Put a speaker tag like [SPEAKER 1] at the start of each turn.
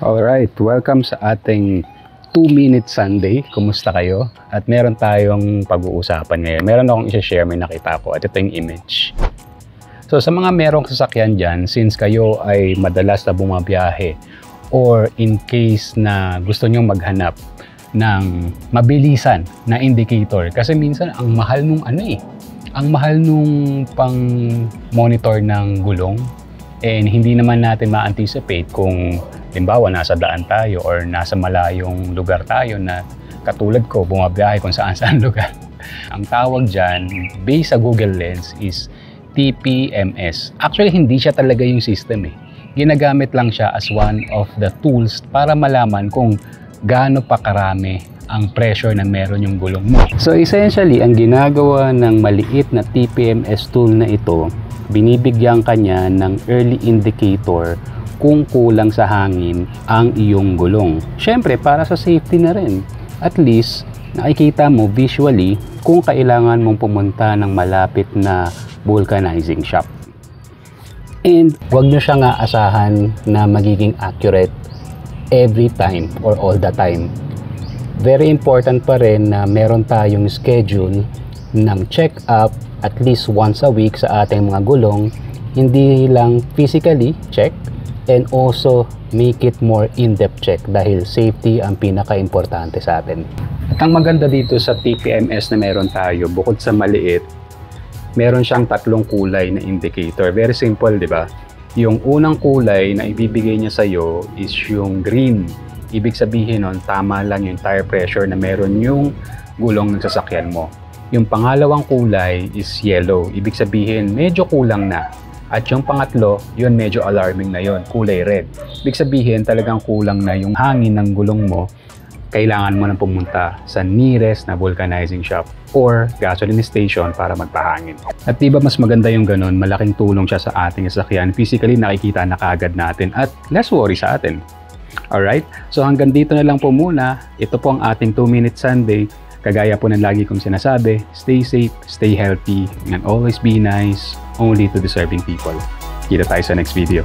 [SPEAKER 1] Alright, welcome sa ating 2-minute Sunday. Kumusta kayo? At meron tayong pag-uusapan ngayon. Meron akong i-share, may nakita ko at ito yung image. So sa mga merong sasakyan dyan, since kayo ay madalas na bumabiyahe or in case na gusto nyong maghanap ng mabilisan na indicator, kasi minsan ang mahal nung ang mahal nung pang monitor ng gulong, and hindi naman natin ma-anticipate kung halimbawa nasa daan tayo or nasa malayong lugar tayo na katulad ko bumabiyahe kung saan lugar. Ang tawag dyan based sa Google Lens is TPMS. Actually hindi siya talaga yung system Ginagamit lang siya as one of the tools para malaman kung gaano pa karami ang pressure na meron yung gulong mo. So essentially ang ginagawa ng maliit na TPMS tool na ito, binibigyan kanya ng early indicator kung kulang sa hangin ang iyong gulong. Siyempre, para sa safety na rin. At least, nakikita mo visually kung kailangan mong pumunta ng malapit na vulcanizing shop. And huwag nyo siya nga asahan na magiging accurate every time or all the time. Very important pa rin na meron tayong schedule ng check-up at least once a week sa ating mga gulong. Hindi lang physically check, and also make it more in-depth check dahil safety ang pinaka-importante sa atin. At ang maganda dito sa TPMS na meron tayo, bukod sa maliit, meron siyang 3 kulay na indicator. Very simple, di ba? Yung unang kulay na ibibigay niya sa'yo is yung green. Ibig sabihin nun, tama lang yung tire pressure na meron yung gulong ng sasakyan mo. Yung pangalawang kulay is yellow. Ibig sabihin, medyo kulang na. At yung pangatlo, yun medyo alarming na yun, kulay red. Ibig sabihin, talagang kulang na yung hangin ng gulong mo. Kailangan mo nang pumunta sa nearest na vulcanizing shop or gasoline station para magpahangin. At diba mas maganda yung ganun, malaking tulong siya sa ating sasakyan. Physically, nakikita na kaagad natin at less worry sa atin. Alright? So hanggang dito na lang po muna. Ito po ang ating 2-minute Sunday. Kagaya po ng lagi kong sinasabi, stay safe, stay healthy, and always be nice only to deserving people. Kita tayo sa next video.